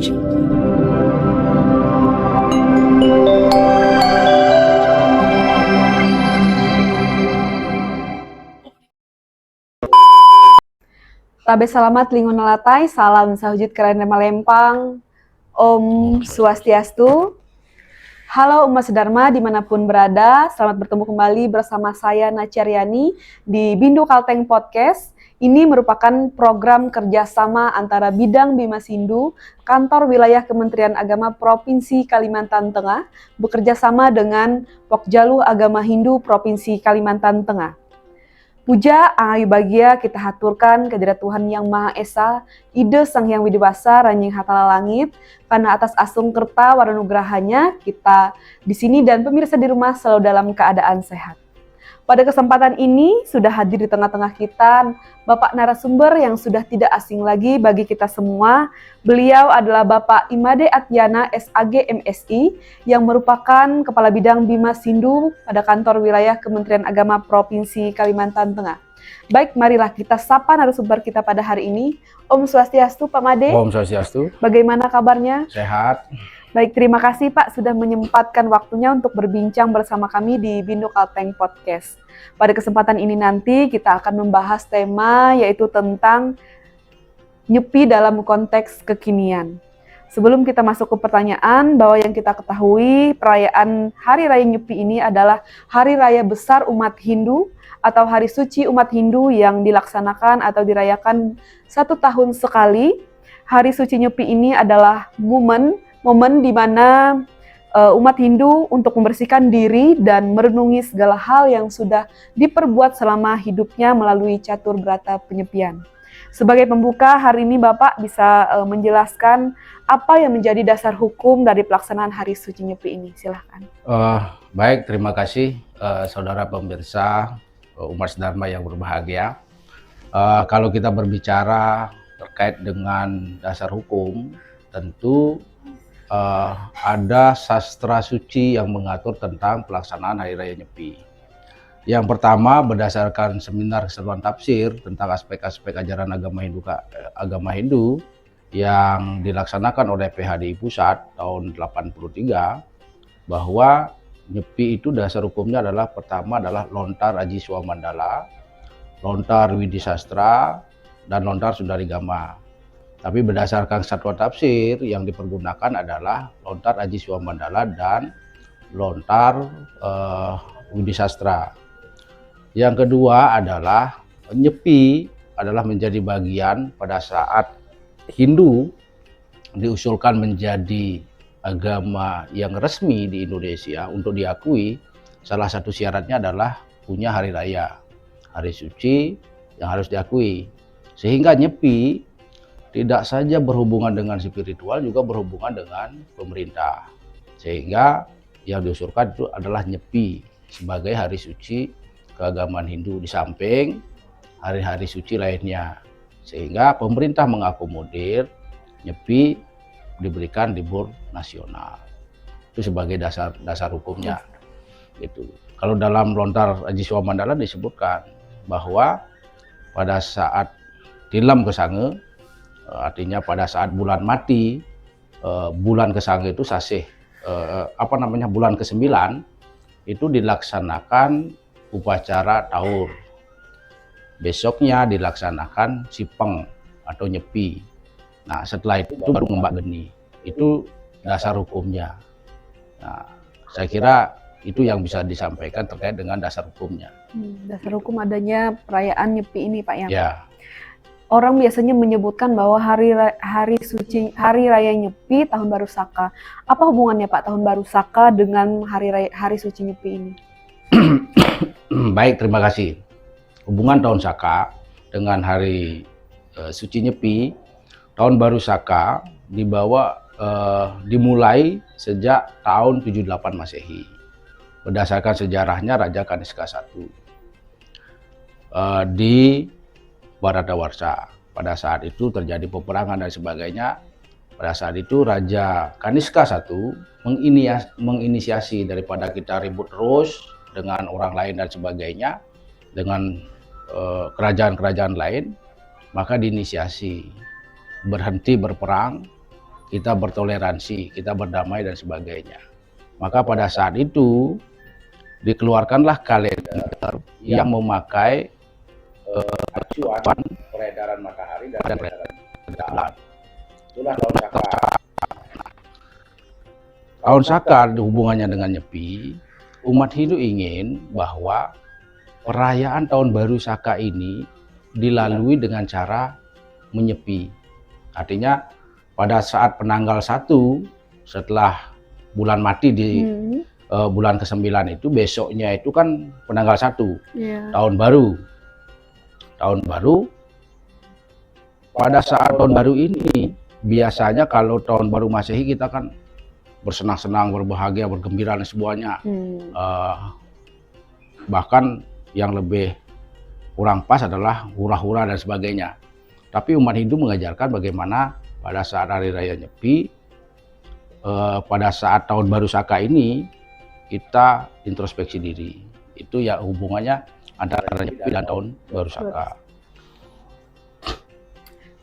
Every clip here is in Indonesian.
Production. Labe selamat lingun nalatai, salam sahujud keren Malempang, Om Swastiastu. Halo umat sedharma dimanapun berada, selamat bertemu kembali bersama saya Naciaryani di Bindu Kalteng Podcast. Ini merupakan program kerjasama antara Bidang Bimas Hindu, Kantor Wilayah Kementerian Agama Provinsi Kalimantan Tengah, bekerja sama dengan Pokjalu Agama Hindu Provinsi Kalimantan Tengah. Puja Ayu Bagia kita haturkan kehadirat Tuhan Yang Maha Esa, Ide Sang Hyang Widewasa, Ranjing Hatala Langit, karena atas asung kerta waranugrahanya kita di sini dan pemirsa di rumah selalu dalam keadaan sehat. Pada kesempatan ini sudah hadir di tengah-tengah kita Bapak narasumber yang sudah tidak asing lagi bagi kita semua. Beliau adalah Bapak Imade Atyana SAG MSI yang merupakan Kepala Bidang Bimas Hindu pada Kantor Wilayah Kementerian Agama Provinsi Kalimantan Tengah. Baik, marilah kita sapa narasumber kita pada hari ini. Om Swastiastu, Pak Made. Om Swastiastu. Bagaimana kabarnya? Sehat. Baik, terima kasih Pak sudah menyempatkan waktunya untuk berbincang bersama kami di Bindu Kalteng Podcast. Pada kesempatan ini nanti kita akan membahas tema yaitu tentang nyepi dalam konteks kekinian. Sebelum kita masuk ke pertanyaan, bahwa yang kita ketahui perayaan Hari Raya Nyepi ini adalah Hari Raya Besar Umat Hindu atau Hari Suci Umat Hindu yang dilaksanakan atau dirayakan 1 tahun sekali. Hari Suci Nyepi ini adalah momen di mana umat Hindu untuk membersihkan diri dan merenungi segala hal yang sudah diperbuat selama hidupnya melalui catur berata penyepian. Sebagai pembuka, hari ini Bapak bisa menjelaskan apa yang menjadi dasar hukum dari pelaksanaan Hari Suci Nyepi ini. Silahkan. Baik, terima kasih saudara pemirsa umat sedharma yang berbahagia. Kalau kita berbicara terkait dengan dasar hukum, tentu ada sastra suci yang mengatur tentang pelaksanaan Hari Raya Nyepi. Yang pertama, berdasarkan seminar keseluruhan tafsir tentang aspek-aspek ajaran agama Hindu yang dilaksanakan oleh PHDI Pusat tahun 83, bahwa Nyepi itu dasar hukumnya adalah pertama adalah lontar Aji Swamandala, lontar Widi Sastra, dan lontar Sundarigama. Tapi berdasarkan satuan tafsir yang dipergunakan adalah lontar Aji Swamandala dan lontar Widi Sastra. Yang kedua adalah Nyepi adalah menjadi bagian pada saat Hindu diusulkan menjadi agama yang resmi di Indonesia untuk diakui. Salah satu syaratnya adalah punya hari raya, hari suci yang harus diakui. Sehingga Nyepi tidak saja berhubungan dengan spiritual, juga berhubungan dengan pemerintah. Sehingga yang diusulkan itu adalah Nyepi sebagai hari suci keagamaan Hindu di samping hari-hari suci lainnya. Sehingga pemerintah mengakomodir Nyepi diberikan libur nasional. Itu sebagai dasar hukumnya. Gitu. Kalau dalam lontar Aji Swamandala disebutkan bahwa pada saat tilam kesange, artinya pada saat bulan mati, bulan kesange itu sasih, bulan ke-9 itu dilaksanakan upacara taur. Besoknya dilaksanakan sipeng atau nyepi. Nah, setelah itu baru ngembak geni. Itu dasar hukumnya. Nah, saya kira itu yang bisa disampaikan terkait dengan dasar hukumnya. Dasar hukum adanya perayaan Nyepi ini, Pak, ya. Orang biasanya menyebutkan bahwa hari raya Nyepi tahun baru Saka. Apa hubungannya Pak tahun baru Saka dengan hari suci Nyepi ini? Baik, terima kasih. Hubungan tahun Saka dengan hari suci Nyepi, tahun baru Saka dimulai sejak tahun 78 Masehi. Berdasarkan sejarahnya Raja Kaniska I di Bharatawarsha. Pada saat itu terjadi peperangan dan sebagainya. Pada saat itu Raja Kaniska I menginisiasi daripada kita ribut terus dengan orang lain dan sebagainya, dengan kerajaan-kerajaan lain, maka diinisiasi berhenti berperang, kita bertoleransi, kita berdamai dan sebagainya. Maka pada saat itu dikeluarkanlah kalender yang memakai acuan peredaran matahari dan peredaran bulan. Itulah tahun Saka. Tahun Saka hubungannya dengan Nyepi, umat Hindu ingin bahwa perayaan tahun baru Saka ini dilalui dengan cara menyepi. Artinya pada saat penanggal 1 setelah bulan mati di bulan ke-9 itu, besoknya itu kan penanggal 1 tahun baru. Tahun baru, pada saat tahun baru ini biasanya kalau tahun baru Masehi kita kan bersenang-senang, berbahagia, bergembira dan semuanya. Bahkan yang lebih kurang pas adalah hura-hura dan sebagainya. Tapi umat Hindu mengajarkan bagaimana pada saat hari raya Nyepi, pada saat tahun baru Saka ini kita introspeksi diri. Itu ya hubungannya antara Nyepi dan tahun baru Saka.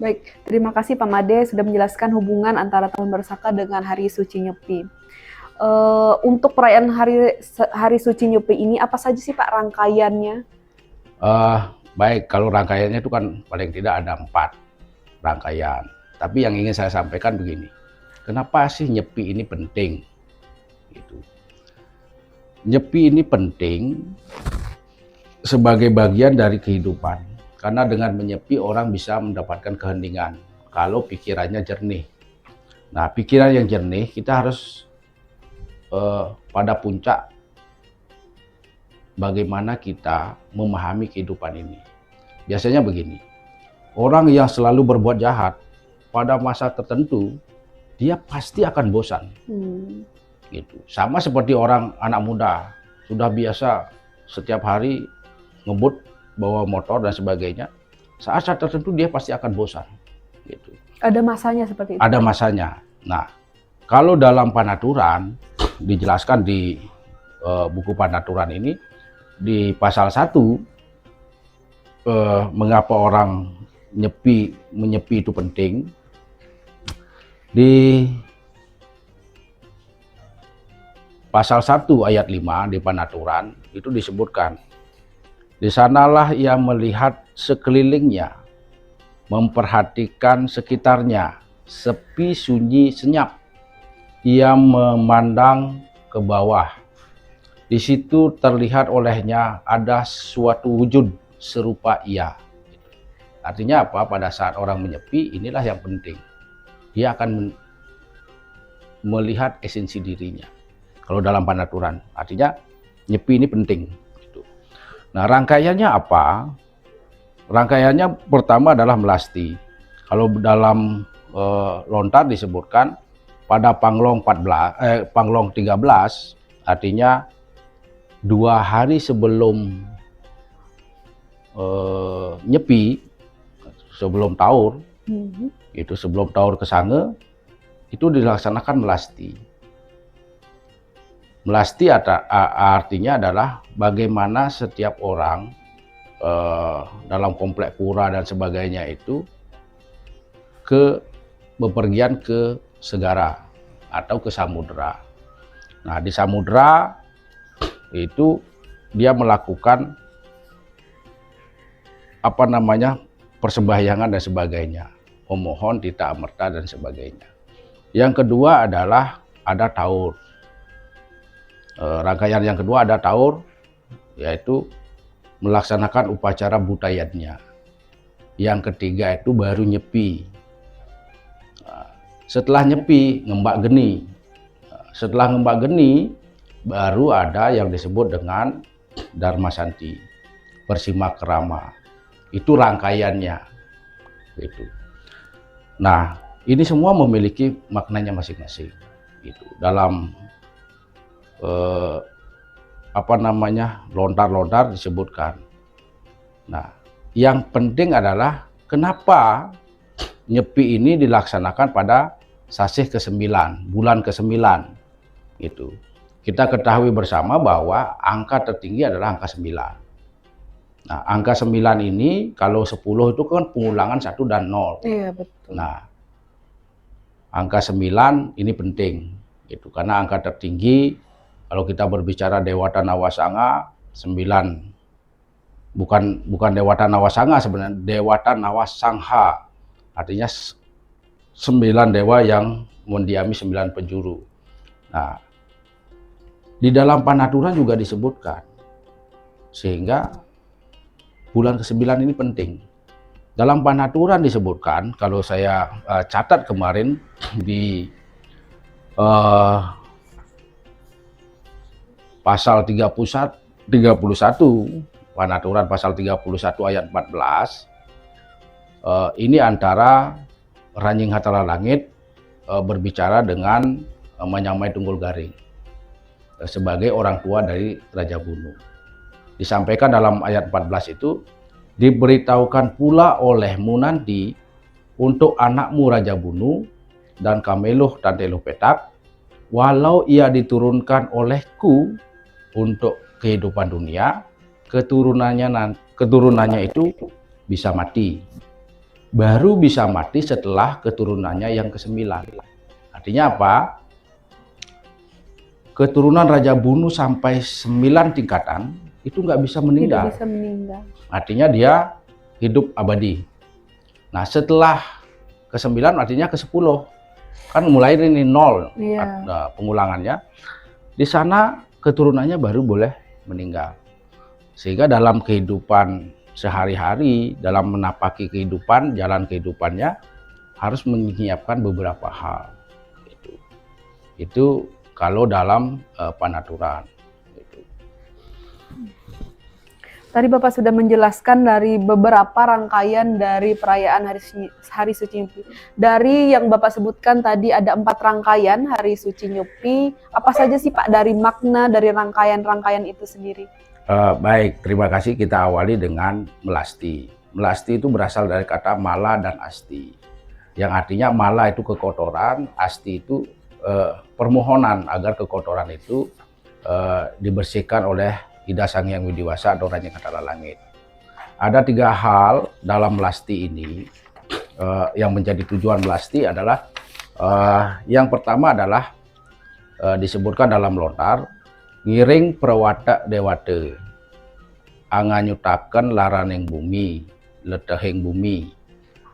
Baik, terima kasih Pak Made sudah menjelaskan hubungan antara tahun baru Saka dengan hari suci Nyepi. Untuk perayaan hari suci Nyepi ini apa saja sih Pak rangkaiannya? Baik, kalau rangkaiannya itu kan paling tidak ada 4 rangkaian. Tapi yang ingin saya sampaikan begini, kenapa sih Nyepi ini penting? Gitu. Nyepi ini penting sebagai bagian dari kehidupan. Karena dengan menyepi orang bisa mendapatkan keheningan kalau pikirannya jernih. Nah, pikiran yang jernih kita harus pada puncak bagaimana kita memahami kehidupan ini. Biasanya begini, orang yang selalu berbuat jahat pada masa tertentu dia pasti akan bosan. Gitu. Sama seperti orang anak muda sudah biasa setiap hari ngebut, bawa motor dan sebagainya, saat tertentu dia pasti akan bosan. Gitu. Ada masanya seperti itu? Ada masanya. Nah, kalau dalam Panaturan dijelaskan di buku Panaturan ini di pasal 1, mengapa orang menyepi itu penting. Di pasal 1 ayat 5 di Panaturan itu disebutkan, di sanalah ia melihat sekelilingnya, memperhatikan sekitarnya, sepi, sunyi, senyap. Ia memandang ke bawah. Di situ terlihat olehnya ada suatu wujud serupa ia. Artinya apa? Pada saat orang menyepi, inilah yang penting. Dia akan melihat esensi dirinya. Kalau dalam Panaturan, artinya nyepi ini penting. Nah, rangkaiannya apa? Rangkaiannya pertama adalah melasti. Kalau dalam lontar disebutkan pada Panglong 13, artinya 2 hari sebelum Nyepi, sebelum Taur, itu sebelum Taur ke Sange, itu dilaksanakan melasti. Melasti artinya adalah bagaimana setiap orang dalam komplek pura dan sebagainya itu bepergian ke segara atau ke samudera. Nah, di samudera itu dia melakukan persembahyangan dan sebagainya, memohon tita amerta dan sebagainya. Yang kedua adalah ada Taur. Rangkaian yang kedua ada Taur, yaitu melaksanakan upacara butayatnya. Yang ketiga itu baru Nyepi. Setelah Nyepi, ngembak geni. Setelah ngembak geni, baru ada yang disebut dengan Dharma Santi, Bersima Kerama. Itu rangkaiannya. Gitu. Nah, ini semua memiliki maknanya masing-masing. Gitu. Dalam lontar-lontar disebutkan. Nah, yang penting adalah kenapa Nyepi ini dilaksanakan pada sasih ke-9, bulan ke-9 gitu. Kita ketahui bersama bahwa angka tertinggi adalah angka 9. Nah, angka 9 ini kalau 10 itu kan pengulangan 1 dan 0. Iya, betul. Nah, Angka 9 ini penting, gitu. Karena angka tertinggi kalau kita berbicara Dewata Nawasanga 9, bukan Dewata Nawasanga sebenarnya, Dewata Nawasangha, artinya 9 dewa yang mendiami 9 penjuru. Nah, di dalam Panaturan juga disebutkan, sehingga bulan ke-9 ini penting. Dalam Panaturan disebutkan, kalau saya catat kemarin di pasal 31 Panaturan pasal 31 ayat 14, ini antara Ranjing Hatala Langit berbicara dengan Manyamai Tunggul Garing sebagai orang tua dari Raja Bunu. Disampaikan dalam ayat 14 itu, diberitahukan pula olehmu nanti untuk anakmu Raja Bunu dan Kameluh dan Teluh Petak, walau ia diturunkan olehku untuk kehidupan dunia, keturunannya itu bisa mati. Baru bisa mati setelah keturunannya yang ke-9. Artinya apa? Keturunan Raja Bunu sampai 9 tingkatan itu nggak bisa meninggal. Tidak bisa meninggal. Artinya dia hidup abadi. Nah, setelah ke-9 artinya ke-10. Kan mulai ini 0 pengulangannya. Di sana keturunannya baru boleh meninggal. Sehingga dalam kehidupan sehari-hari, dalam menapaki kehidupan, jalan kehidupannya harus menyiapkan beberapa hal. Itu kalau dalam Panaturan. Tadi Bapak sudah menjelaskan dari beberapa rangkaian dari perayaan Hari Suci Nyepi. Dari yang Bapak sebutkan tadi ada 4 rangkaian Hari Suci Nyepi. Apa saja sih Pak dari makna dari rangkaian-rangkaian itu sendiri? Baik, terima kasih. Kita awali dengan melasti. Melasti itu berasal dari kata mala dan asti. Yang artinya mala itu kekotoran, asti itu permohonan agar kekotoran itu dibersihkan oleh Ida Sang Hyang Widiwasa atau Ranjing Hatala Langit. Ada 3 hal dalam melasti ini yang menjadi tujuan melasti adalah yang pertama adalah disebutkan dalam lontar, ngiring perwata dewata, anganyutaken laraning bumi, letehing bumi.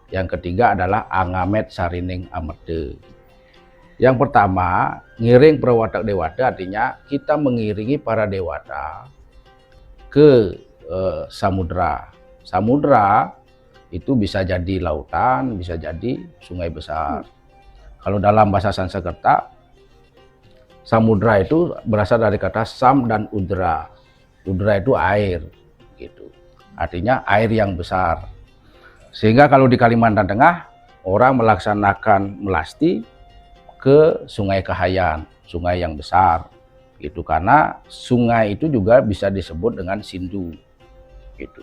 Yang ketiga adalah angamet sarining amerde. Yang pertama, ngiring perwata dewata artinya kita mengiringi para dewata ke samudra. Samudra itu bisa jadi lautan, bisa jadi sungai besar. Kalau dalam bahasa Sanskerta, samudra itu berasal dari kata sam dan udra. Udra itu air, gitu. Artinya air yang besar. Sehingga kalau di Kalimantan Tengah, orang melaksanakan melasti ke Sungai Kahayan, sungai yang besar. Gitu, karena sungai itu juga bisa disebut dengan sindu. Gitu.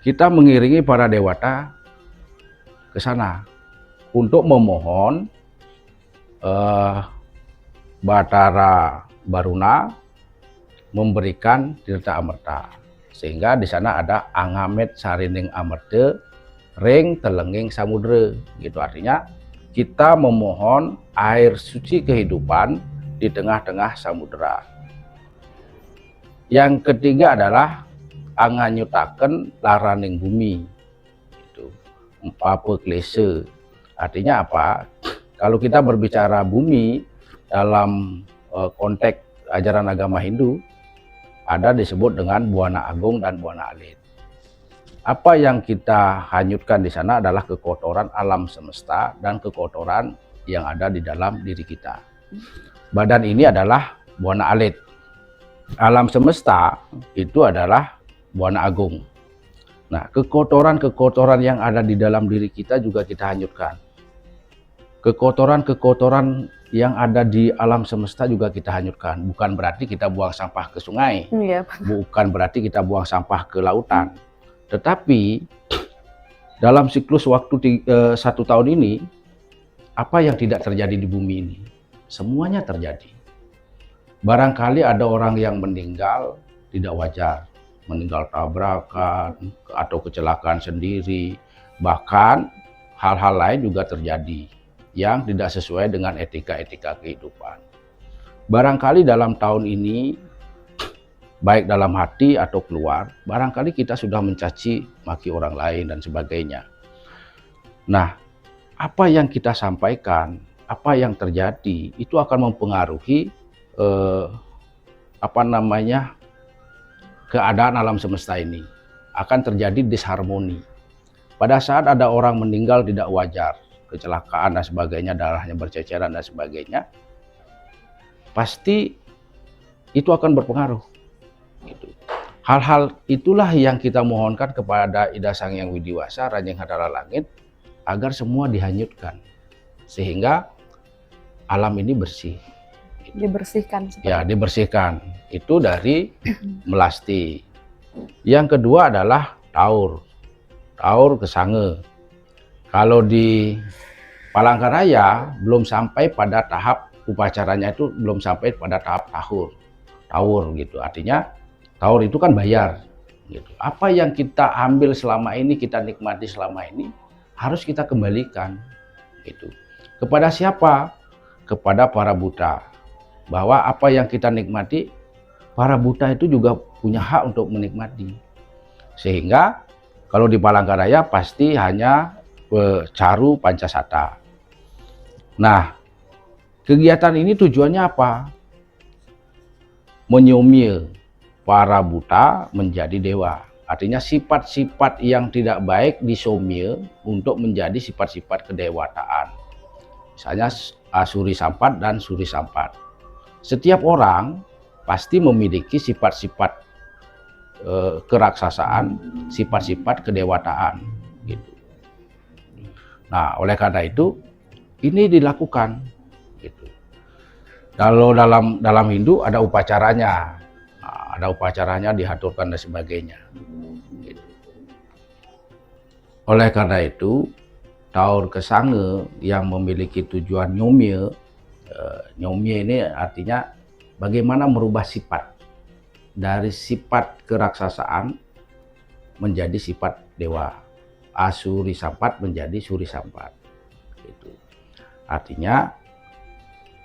Kita mengiringi para dewata ke sana untuk memohon Batara Baruna memberikan tirta amerta, sehingga di sana ada angamet sarining amerte ring telenging samudra. Gitu, artinya kita memohon air suci kehidupan di tengah-tengah samudera. Yang ketiga adalah anganyutaken laraning bumi. Itu empapa klese. Artinya apa? Kalau kita berbicara bumi dalam konteks ajaran agama Hindu, ada disebut dengan Buana Agung dan Buana Alit. Apa yang kita hanyutkan di sana adalah kekotoran alam semesta dan kekotoran yang ada di dalam diri kita. Badan ini adalah Buana Alit. Alam semesta itu adalah Buana Agung. Nah, kekotoran-kekotoran yang ada di dalam diri kita juga kita hanyutkan. Kekotoran-kekotoran yang ada di alam semesta juga kita hanyutkan. Bukan berarti kita buang sampah ke sungai. Bukan berarti kita buang sampah ke lautan. Tetapi dalam siklus waktu 1 tahun ini, apa yang tidak terjadi di bumi ini? Semuanya terjadi. Barangkali ada orang yang meninggal tidak wajar, meninggal tabrakan atau kecelakaan sendiri, bahkan hal-hal lain juga terjadi. yang tidak sesuai dengan etika-etika kehidupan. Barangkali dalam tahun ini, baik dalam hati atau keluar, barangkali kita sudah mencaci maki orang lain dan sebagainya. Nah, apa yang kita sampaikan, apa yang terjadi, itu akan mempengaruhi keadaan alam semesta ini. Akan terjadi disharmoni. Pada saat ada orang meninggal tidak wajar, kecelakaan dan sebagainya, darahnya berceceran dan sebagainya, pasti itu akan berpengaruh. Gitu. Hal-hal itulah yang kita mohonkan kepada Ida Sang Hyang Widiwasa, Ranjing Hadara Langit, agar semua dihanyutkan, sehingga alam ini bersih. Dibersihkan. Ya, dibersihkan. Itu dari melasti. Yang kedua adalah taur. Taur kesange. Kalau di Palangkaraya belum sampai pada tahap upacaranya, itu belum sampai pada tahap taur gitu. Artinya taur itu kan bayar gitu. Apa yang kita ambil selama ini, kita nikmati selama ini, harus kita kembalikan gitu. Kepada siapa? Kepada para buta. Bahwa apa yang kita nikmati, para buta itu juga punya hak untuk menikmati. Sehingga kalau di Palangkaraya pasti hanya Caru Pancasata. Nah, kegiatan ini tujuannya apa? Menyomil para buta menjadi dewa. Artinya sifat-sifat yang tidak baik disomil untuk menjadi sifat-sifat kedewataan. Misalnya Asuri Sampat dan Suri Sampat. Setiap orang pasti memiliki sifat-sifat keraksasaan, sifat-sifat kedewataan gitu. Nah, oleh karena itu ini dilakukan gitu. Kalau dalam Hindu ada upacaranya. Nah, ada upacaranya, dihaturkan dan sebagainya gitu. Oleh karena itu taur kesange yang memiliki tujuan nyomil, nyomil ini artinya bagaimana merubah sifat dari sifat keraksasaan menjadi sifat dewa. Asuri Sampat menjadi Suri Sampat. Gitu. Artinya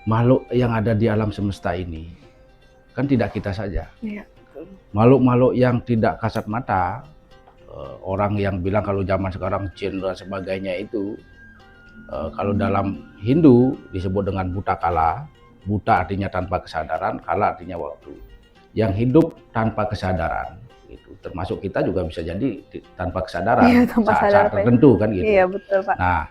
makhluk yang ada di alam semesta ini kan tidak kita saja. Iya. Makhluk-makhluk yang tidak kasat mata, orang yang bilang kalau zaman sekarang jin dan sebagainya itu, kalau dalam Hindu disebut dengan buta kala. Buta artinya tanpa kesadaran, kala artinya waktu. Yang hidup tanpa kesadaran, gitu. Termasuk kita juga bisa jadi tanpa kesadaran, saat-saat tertentu kan gitu. Iya betul Pak. Nah,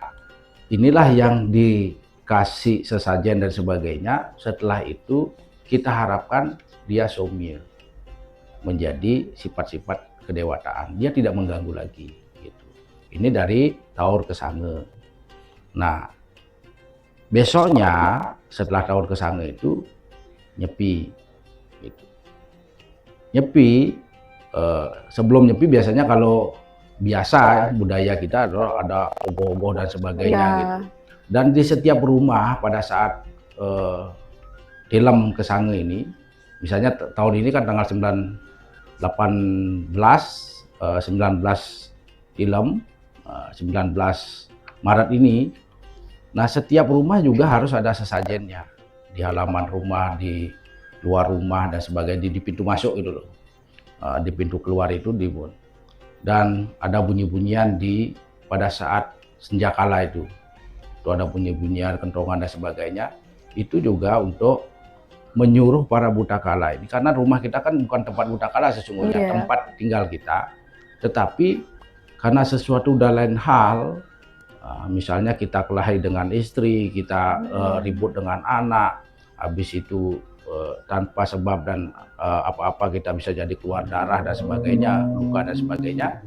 inilah yang dikasih sesajen dan sebagainya. Setelah itu kita harapkan dia somil, menjadi sifat-sifat kedewataan. Dia tidak mengganggu lagi. Gitu. Ini dari taur kesange. Nah, besoknya setelah taur kesange itu nyepi. Gitu. Nyepi, sebelum nyepi biasanya kalau biasa budaya kita ada ogoh-ogoh dan sebagainya gitu. Dan di setiap rumah pada saat Tilem Kesange ini, misalnya tahun ini kan tanggal 19 Tilem, 19 Maret ini. Nah, setiap rumah juga harus ada sesajennya. Di halaman rumah, di luar rumah dan sebagainya, di pintu masuk itu loh. Di pintu keluar itu dibun. Dan ada bunyi-bunyian pada saat senjakala itu. Itu ada bunyi-bunyian, kentongan dan sebagainya. Itu juga untuk menyuruh para buta kala ini, karena rumah kita kan bukan tempat buta kala sesungguhnya, tempat tinggal kita. Tetapi karena sesuatu dan lain hal, misalnya kita kelahi dengan istri, kita ribut dengan anak, habis itu tanpa sebab dan apa-apa kita bisa jadi keluar darah dan sebagainya, luka dan sebagainya.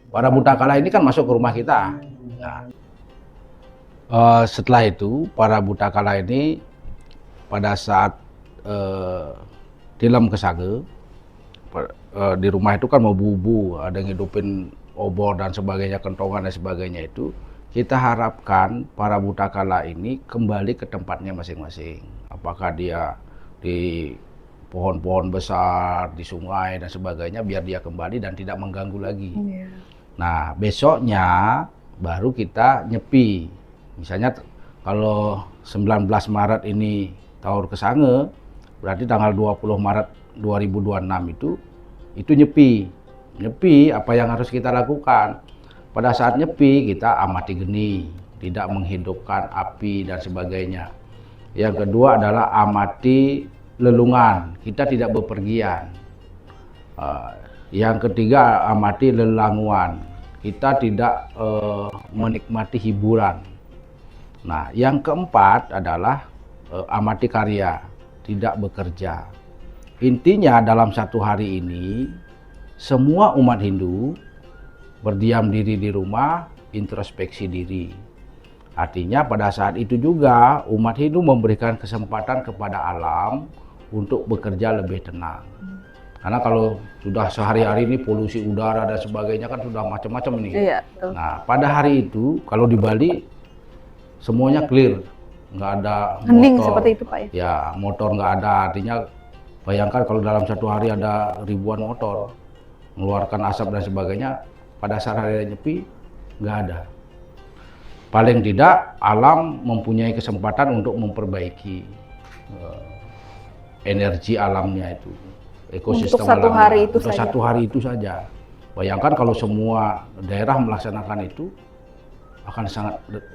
Para buta kala ini kan masuk ke rumah kita. Nah, setelah itu para buta kala ini pada saat Tilem Kesange, di rumah itu kan mau bubu, ada yang hidupin obor dan sebagainya, kentongan dan sebagainya itu. Kita harapkan para buta kala ini kembali ke tempatnya masing-masing. Apakah dia di pohon-pohon besar, di sungai dan sebagainya, biar dia kembali dan tidak mengganggu lagi. Nah, besoknya baru kita nyepi Misalnya kalau 19 Maret ini tahun Kesange, berarti tanggal 20 Maret 2026 itu nyepi. Nyepi apa yang harus kita lakukan? Pada saat nyepi kita amati geni, tidak menghidupkan api dan sebagainya. Yang kedua adalah amati lelungan, kita tidak bepergian. Yang ketiga amati lelanguan, kita tidak menikmati hiburan. Nah, yang keempat adalah amati karya, tidak bekerja. Intinya dalam satu hari ini, semua umat Hindu berdiam diri di rumah, introspeksi diri. Artinya pada saat itu juga umat Hindu memberikan kesempatan kepada alam untuk bekerja lebih tenang. Karena kalau sudah sehari-hari ini polusi udara dan sebagainya kan sudah macam-macam nih. Iya, betul. Nah, pada hari itu kalau di Bali semuanya clear, nggak ada Hening motor. seperti itu, Pak ya? Ya, motor nggak ada. Artinya bayangkan kalau dalam satu hari ada ribuan motor, mengeluarkan asap dan sebagainya, pada saat hari nyepi nggak ada. Paling tidak alam mempunyai kesempatan untuk memperbaiki energi alamnya itu, ekosistem Untuk satu alamnya. hari itu Untuk saja. satu hari itu saja. Bayangkan kalau semua daerah melaksanakan itu, akan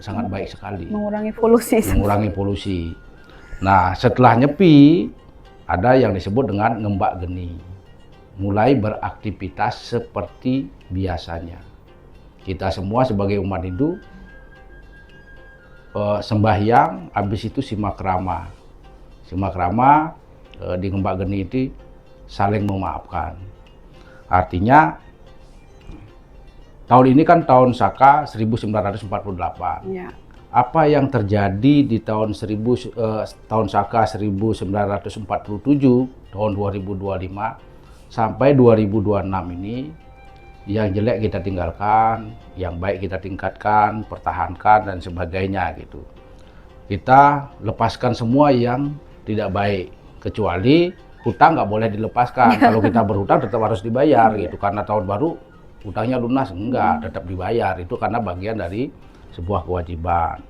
sangat baik sekali. Mengurangi polusi. Mengurangi polusi. Nah, setelah nyepi, ada yang disebut dengan ngembak geni. Mulai beraktivitas seperti biasanya. Kita semua sebagai umat Hindu, sembahyang, habis itu simakrama. Simakrama di ngembak geni itu saling memaafkan. Artinya, tahun ini kan tahun Saka 1948. Ya. Apa yang terjadi di tahun Saka 1947, tahun 2025 sampai 2026 ini, yang jelek kita tinggalkan, yang baik kita tingkatkan, pertahankan dan sebagainya gitu. Kita lepaskan semua yang tidak baik, kecuali hutang nggak boleh dilepaskan. Kalau kita berhutang tetap harus dibayar gitu, karena tahun baru hutangnya lunas, enggak, tetap dibayar. Itu karena bagian dari sebuah kewajiban.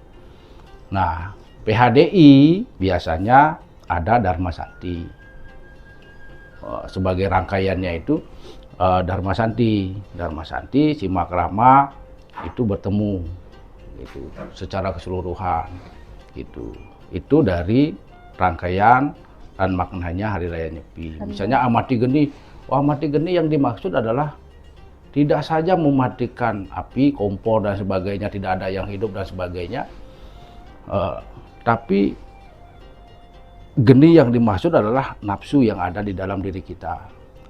Nah, PHDI biasanya ada Dharma Santi. Sebagai rangkaiannya itu Dharma Santi. Dharma Santi, simakrama itu bertemu gitu, secara keseluruhan gitu. Itu dari rangkaian dan maknanya Hari Raya Nyepi. Misalnya amati geni, amati geni yang dimaksud adalah tidak saja mematikan api, kompor dan sebagainya, tidak ada yang hidup dan sebagainya. Tapi geni yang dimaksud adalah nafsu yang ada di dalam diri kita.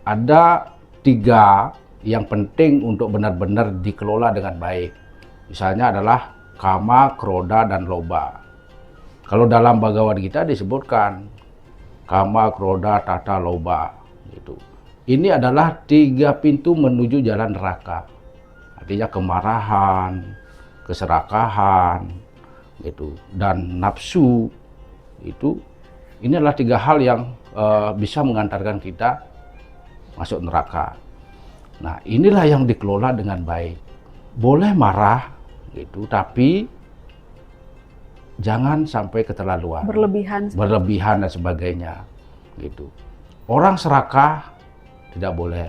Ada 3 yang penting untuk benar-benar dikelola dengan baik. Misalnya adalah kama, kroda, dan loba. Kalau dalam Bhagavad Gita disebutkan kama, kroda, tata, loba. Gitu. Ini adalah 3 pintu menuju jalan neraka. Artinya kemarahan, keserakahan, gitu, dan nafsu itu. Ini adalah 3 hal yang bisa mengantarkan kita masuk neraka. Nah, inilah yang dikelola dengan baik. Boleh marah, gitu, tapi jangan sampai keterlaluan. Berlebihan dan sebagainya, gitu. Orang serakah tidak boleh,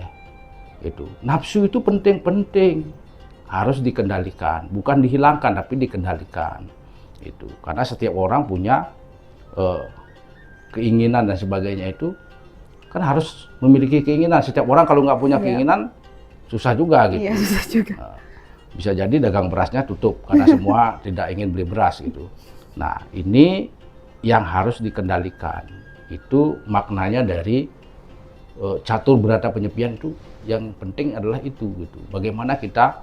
itu. Nafsu itu penting, harus dikendalikan, bukan dihilangkan tapi dikendalikan, itu. Karena setiap orang punya keinginan dan sebagainya, itu kan harus memiliki keinginan. Setiap orang kalau nggak punya keinginan, susah juga gitu. Iya, susah juga. Bisa jadi dagang berasnya tutup karena semua tidak ingin beli beras gitu. Nah, ini yang harus dikendalikan. Itu maknanya dari catur berata penyepian itu. Yang penting adalah itu gitu. Bagaimana kita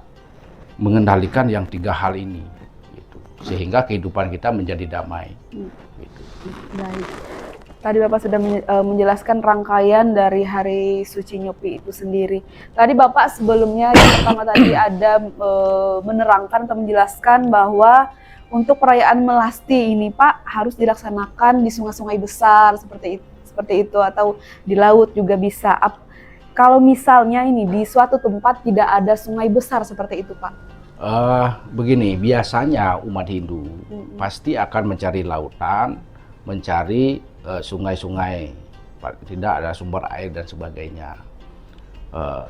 mengendalikan yang 3 hal ini gitu. Sehingga kehidupan kita menjadi damai. Gitu. Baik. Tadi Bapak sudah menjelaskan rangkaian dari Hari Suci Nyepi itu sendiri. Tadi Bapak sebelumnya yang pertama tadi ada menerangkan atau menjelaskan bahwa untuk perayaan Melasti ini Pak harus dilaksanakan di sungai-sungai besar seperti itu atau di laut juga bisa. Kalau misalnya ini di suatu tempat tidak ada sungai besar seperti itu Pak, Begini, biasanya umat Hindu pasti akan mencari lautan, mencari sungai-sungai, tidak ada sumber air dan sebagainya. Eh,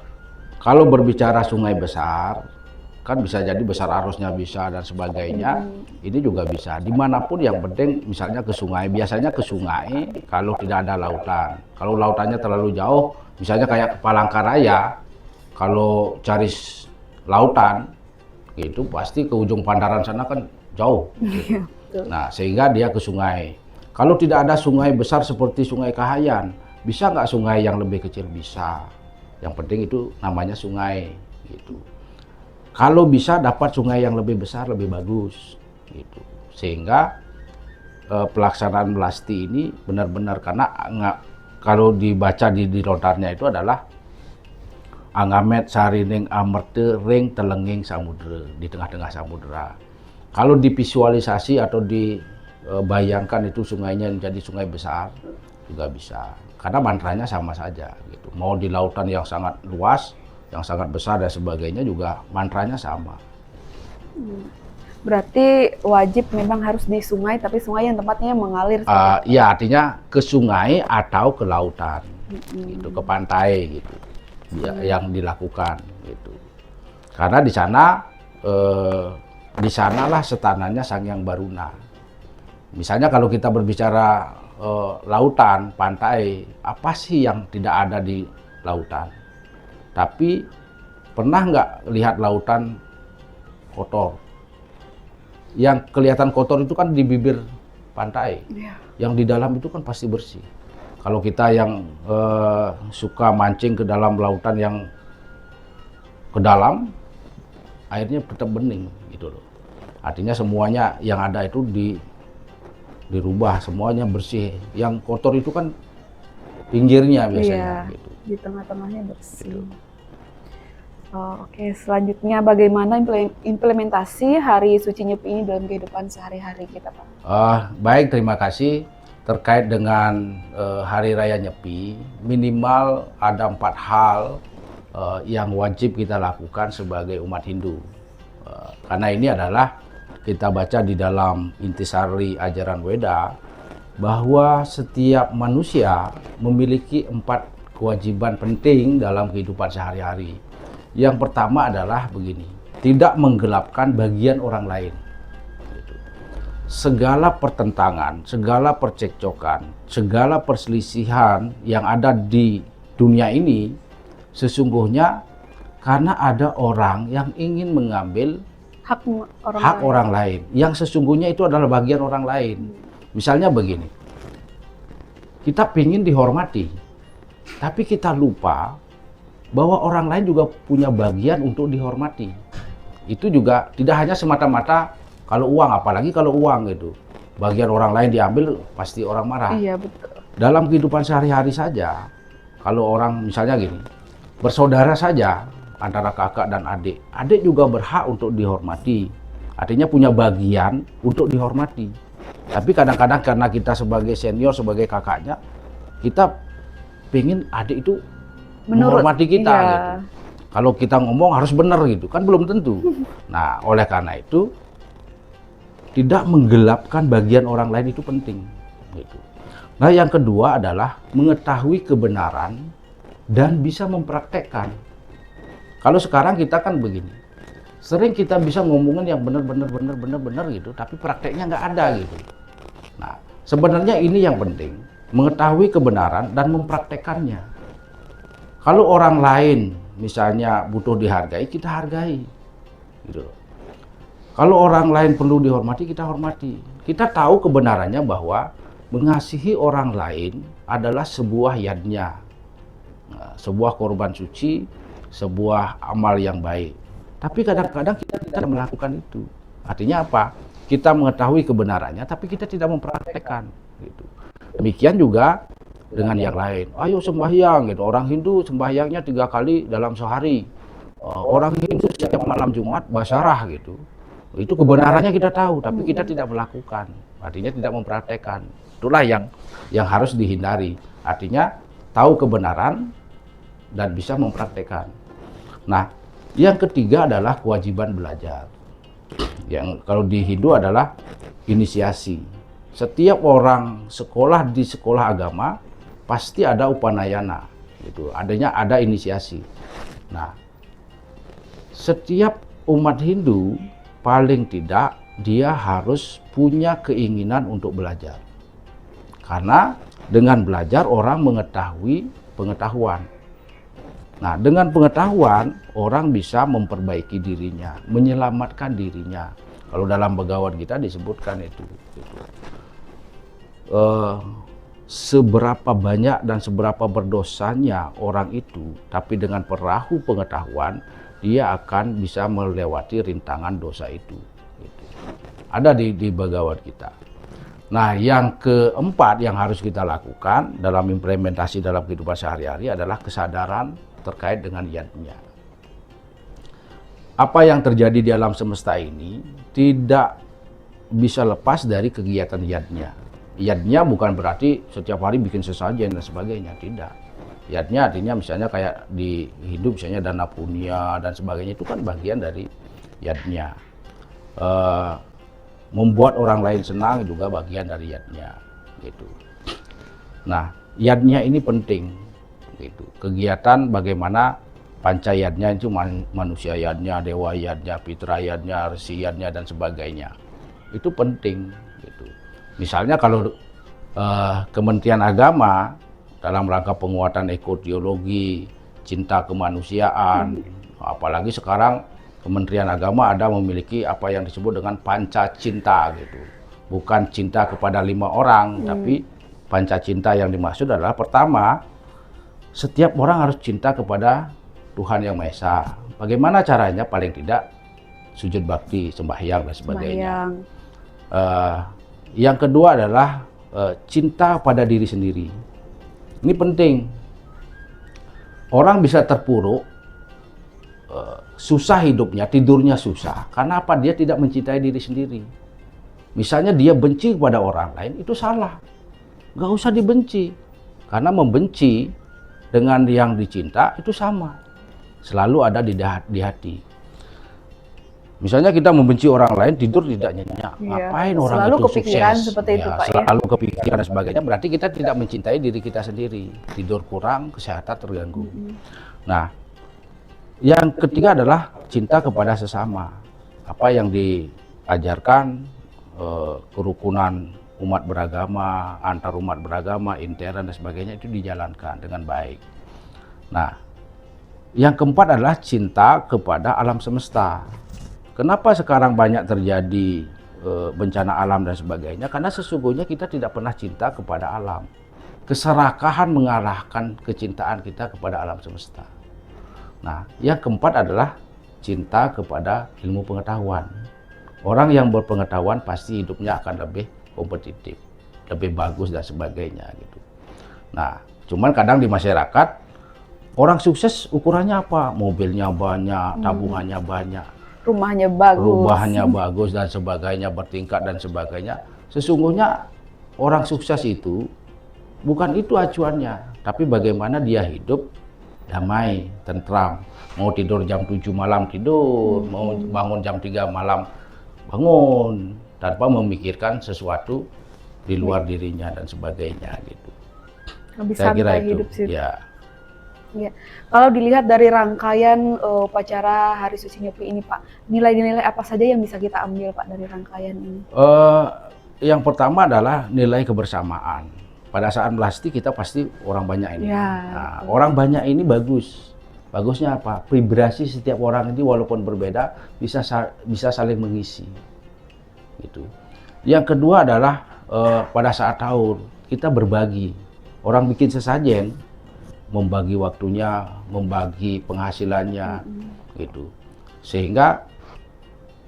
Kalau berbicara sungai besar, kan bisa jadi besar arusnya bisa dan sebagainya. Ini juga bisa. Dimanapun yang penting, misalnya ke sungai. Biasanya ke sungai kalau tidak ada lautan. Kalau lautannya terlalu jauh, misalnya kayak ke Palangkaraya, kalau cari lautan, itu pasti ke ujung Pandaran sana kan jauh. Iya, betul. Nah, sehingga dia ke sungai. Kalau tidak ada sungai besar seperti Sungai Kahayan, bisa nggak sungai yang lebih kecil? Bisa. Yang penting itu namanya sungai, gitu. Kalau bisa dapat sungai yang lebih besar lebih bagus, gitu. Sehingga pelaksanaan melasti ini benar-benar, karena kalau dibaca di lontarnya itu adalah Angamet Sarining Amerte Ring Telenging Samudra, di tengah-tengah samudera. Kalau divisualisasi atau dibayangkan itu sungainya menjadi sungai besar juga bisa, karena mantranya sama saja gitu. Mau di lautan yang sangat luas, yang sangat besar dan sebagainya juga mantranya sama. Berarti wajib memang harus di sungai, tapi sungai yang tempatnya mengalir. Ya, artinya ke sungai atau ke lautan, gitu, ke pantai gitu. Yang dilakukan gitu. Karena di sanalah setanannya Sang Hyang Baruna. Misalnya kalau kita berbicara lautan, pantai, apa sih yang tidak ada di lautan? Tapi pernah nggak lihat lautan kotor? Yang kelihatan kotor itu kan di bibir pantai. Iya. Yang di dalam itu kan pasti bersih. Kalau kita yang suka mancing ke dalam lautan yang ke dalam, airnya tetap bening gitu loh. Artinya semuanya yang ada itu dirubah, semuanya bersih. Yang kotor itu kan pinggirnya biasanya. Iya, Gitu. di tengah-tengahnya bersih. Gitu. Oke, selanjutnya bagaimana implementasi Hari Suci Nyepi ini dalam kehidupan sehari-hari kita, Pak? Baik, terima kasih. Terkait dengan Hari Raya Nyepi, minimal ada 4 hal yang wajib kita lakukan sebagai umat Hindu. Karena ini adalah kita baca di dalam intisari ajaran Weda bahwa setiap manusia memiliki 4 kewajiban penting dalam kehidupan sehari-hari. Yang pertama adalah begini, tidak menggelapkan bagian orang lain. Segala pertentangan, segala percekcokan, segala perselisihan yang ada di dunia ini sesungguhnya karena ada orang yang ingin mengambil Hak orang lain, yang sesungguhnya itu adalah bagian orang lain. Misalnya begini, kita ingin dihormati, tapi kita lupa bahwa orang lain juga punya bagian untuk dihormati. Itu juga tidak hanya semata-mata kalau uang, apalagi kalau uang gitu. Bagian orang lain diambil, pasti orang marah. Iya, betul. Dalam kehidupan sehari-hari saja, kalau orang misalnya gini, bersaudara saja, antara kakak dan adik. Adik juga berhak untuk dihormati. Artinya punya bagian untuk dihormati. Tapi kadang-kadang karena kita sebagai senior, sebagai kakaknya, kita pengen adik itu menghormati kita iya. gitu. Kalau kita ngomong harus benar gitu, kan belum tentu. Nah, oleh karena itu, tidak menggelapkan bagian orang lain itu penting. Gitu. Nah, yang kedua adalah mengetahui kebenaran dan bisa mempraktekkan. Kalau sekarang kita kan begini, sering kita bisa ngomongin yang benar gitu, tapi prakteknya nggak ada gitu. Nah, sebenarnya ini yang penting, mengetahui kebenaran dan mempraktekkannya. Kalau orang lain misalnya butuh dihargai, kita hargai. Gitu. Kalau orang lain perlu dihormati, kita hormati. Kita tahu kebenarannya bahwa mengasihi orang lain adalah sebuah yadnya, sebuah korban suci, sebuah amal yang baik. Tapi kadang-kadang kita tidak melakukan itu. Artinya apa? Kita mengetahui kebenarannya, tapi kita tidak mempraktekkan. Gitu. Demikian juga dengan yang lain. Ayo sembahyang, gitu. Orang Hindu sembahyangnya 3 kali dalam sehari. Orang Hindu setiap malam Jumat basyarah gitu. Itu kebenarannya kita tahu, tapi kita tidak melakukan. Artinya tidak mempraktekkan. Itulah yang harus dihindari. Artinya tahu kebenaran dan bisa mempraktekkan. Nah, Yang ketiga adalah kewajiban belajar. Yang kalau di Hindu adalah inisiasi. Setiap orang sekolah di sekolah agama pasti ada upanayana, gitu. Ada inisiasi. Nah, setiap umat Hindu paling tidak dia harus punya keinginan untuk belajar. Karena dengan belajar orang mengetahui pengetahuan. Nah, dengan pengetahuan orang bisa memperbaiki dirinya, menyelamatkan dirinya. Kalau dalam Bhagavad Gita disebutkan itu. Seberapa banyak dan seberapa berdosanya orang itu, tapi dengan perahu pengetahuan dia akan bisa melewati rintangan dosa itu. Ada di Bhagavad Gita. Nah, yang keempat yang harus kita lakukan dalam implementasi dalam kehidupan sehari-hari adalah kesadaran terkait dengan yadnya. Apa yang terjadi di alam semesta ini tidak bisa lepas dari kegiatan yadnya. Yadnya bukan berarti setiap hari bikin sesajen dan sebagainya, tidak. Yadnya artinya misalnya kayak di hidup misalnya dana punya dan sebagainya, itu kan bagian dari yadnya. Membuat orang lain senang juga bagian dari yadnya, gitu. Nah, yadnya ini penting, gitu. Kegiatan bagaimana panca yadnya itu manusia yadnya, dewa yadnya, pitra yadnya, resi yadnya dan sebagainya. Itu penting, gitu. Misalnya kalau Kementerian Agama dalam rangka penguatan ekoteologi, cinta kemanusiaan, apalagi sekarang Kementerian Agama ada memiliki apa yang disebut dengan panca cinta, gitu. Bukan cinta kepada 5 orang, tapi panca cinta yang dimaksud adalah pertama, setiap orang harus cinta kepada Tuhan Yang Maha Esa. Bagaimana caranya? Paling tidak sujud bakti, sembahyang dan sebagainya. Yang kedua adalah cinta pada diri sendiri. Ini penting. Orang bisa terpuruk, susah hidupnya, tidurnya susah. Karena apa? Dia tidak mencintai diri sendiri. Misalnya dia benci kepada orang lain, itu salah. Nggak usah dibenci. Karena membenci dengan yang dicinta itu sama. Selalu ada di hati. Misalnya kita membenci orang lain, tidur tidak nyenyak. Ngapain orang selalu itu kepikiran sukses? seperti itu, Pak, selalu kepikiran dan sebagainya. Berarti kita tidak mencintai diri kita sendiri. Tidur kurang, kesehatan terganggu. Nah, yang ketiga adalah cinta kepada sesama. Apa yang diajarkan kerukunan umat beragama, antar umat beragama, intern dan sebagainya itu dijalankan dengan baik. Nah, yang keempat adalah cinta kepada alam semesta. Kenapa sekarang banyak terjadi bencana alam dan sebagainya? Karena sesungguhnya kita tidak pernah cinta kepada alam. Keserakahan mengalahkan kecintaan kita kepada alam semesta. Nah, yang keempat adalah cinta kepada ilmu pengetahuan. Orang yang berpengetahuan pasti hidupnya akan lebih kompetitif, lebih bagus dan sebagainya, gitu. Nah, cuman kadang di masyarakat orang sukses ukurannya apa? Mobilnya banyak, tabungannya banyak, rumahnya bagus dan sebagainya, bertingkat dan sebagainya. Sesungguhnya orang sukses itu bukan itu acuannya, tapi bagaimana dia hidup damai, tentram. Mau tidur jam 7 malam tidur, mau bangun jam 3 malam bangun, tanpa memikirkan sesuatu di luar dirinya dan sebagainya, gitu. Lebih Saya kira santai itu. hidup sih. Ya. Ya. Kalau dilihat dari rangkaian upacara Hari Suci Nyepi ini, Pak, nilai-nilai apa saja yang bisa kita ambil, Pak, dari rangkaian ini? Yang pertama adalah nilai kebersamaan. Pada saat melasti kita pasti orang banyak ini. Ya, Nah, orang banyak ini bagus. Bagusnya apa? Vibrasi setiap orang ini walaupun berbeda bisa saling mengisi. Gitu. Yang kedua adalah pada saat sahur kita berbagi. Orang bikin sesajen, membagi waktunya, membagi penghasilannya, gitu. Sehingga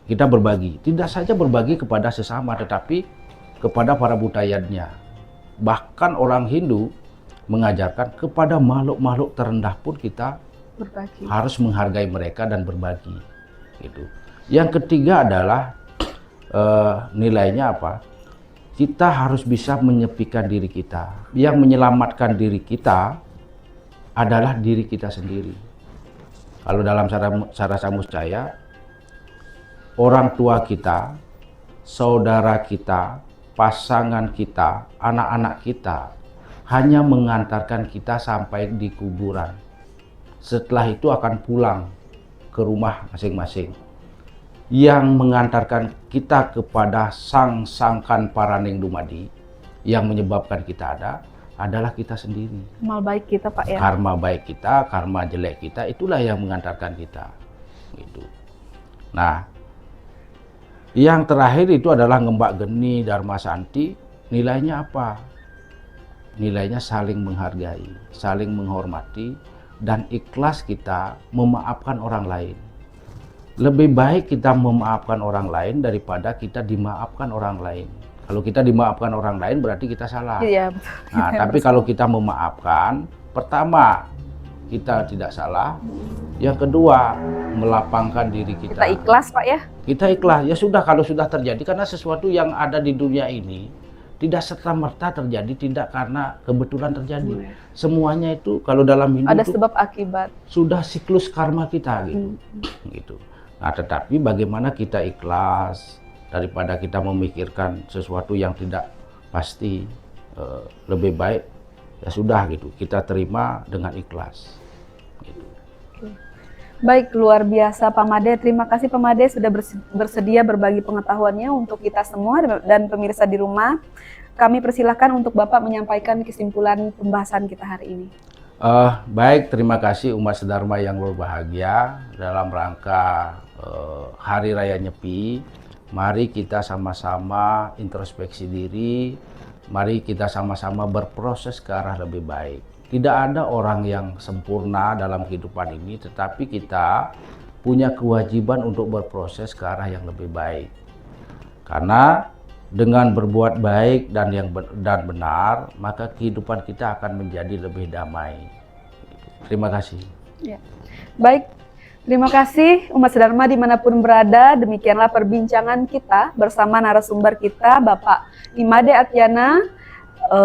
kita berbagi. Tidak saja berbagi kepada sesama, tetapi kepada para budayanya. Bahkan orang Hindu mengajarkan kepada makhluk-makhluk terendah pun kita berbagi. Harus menghargai mereka dan berbagi, gitu. Yang ketiga adalah nilainya apa? Kita harus bisa menyepikan diri kita. Yang menyelamatkan diri kita adalah diri kita sendiri. Kalau dalam cara saya, orang tua kita, saudara kita, pasangan kita, anak-anak kita hanya mengantarkan kita sampai di kuburan. Setelah itu akan pulang ke rumah masing-masing. Yang mengantarkan kita kepada sang sangkan paraning dumadi yang menyebabkan kita ada adalah kita sendiri. Amal baik kita, Pak, ya. Karma baik kita, karma jelek kita, itulah yang mengantarkan kita. Gitu. Nah, yang terakhir itu adalah Ngembak Geni Dharma Santi. Nilainya apa? Nilainya saling menghargai, saling menghormati, dan ikhlas kita memaafkan orang lain. Lebih baik kita memaafkan orang lain daripada kita dimaafkan orang lain. Kalau kita dimaafkan orang lain berarti kita salah. Iya, betul. Nah, tapi kalau kita memaafkan, pertama kita tidak salah, yang kedua melapangkan diri kita. Kita ikhlas, Pak, ya. Kita ikhlas, ya sudah kalau sudah terjadi, karena sesuatu yang ada di dunia ini tidak serta-merta terjadi tidak karena kebetulan terjadi. Semuanya itu kalau dalam hidup Ada itu sebab akibat. sudah siklus karma kita gitu. Nah, tetapi bagaimana kita ikhlas daripada kita memikirkan sesuatu yang tidak pasti, lebih baik ya sudah gitu, kita terima dengan ikhlas. Gitu. Baik, luar biasa Pak Made. Terima kasih Pak Made sudah bersedia berbagi pengetahuannya untuk kita semua dan pemirsa di rumah. Kami persilahkan untuk Bapak menyampaikan kesimpulan pembahasan kita hari ini. Baik, terima kasih umat sedharma yang berbahagia. Dalam rangka Hari Raya Nyepi, mari kita sama-sama introspeksi diri, mari kita sama-sama berproses ke arah lebih baik. Tidak ada orang yang sempurna dalam kehidupan ini, tetapi kita punya kewajiban untuk berproses ke arah yang lebih baik. Karena dengan berbuat baik dan benar, maka kehidupan kita akan menjadi lebih damai. Terima kasih. Ya. Baik, terima kasih umat sedharma dimanapun berada. Demikianlah perbincangan kita bersama narasumber kita, Bapak Imade Atyana,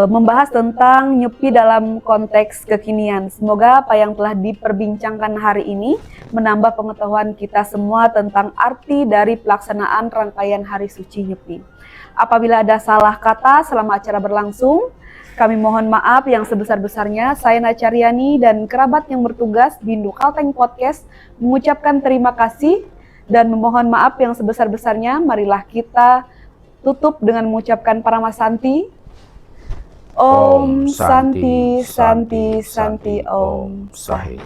membahas tentang nyepi dalam konteks kekinian. Semoga apa yang telah diperbincangkan hari ini menambah pengetahuan kita semua tentang arti dari pelaksanaan rangkaian Hari Suci Nyepi. Apabila ada salah kata selama acara berlangsung, kami mohon maaf yang sebesar-besarnya. Saya Nacaryani dan kerabat yang bertugas di Indo Kalteng Podcast mengucapkan terima kasih dan memohon maaf yang sebesar-besarnya. Marilah kita tutup dengan mengucapkan Paramasanti. Om Santi Santi Santi Om Sahih.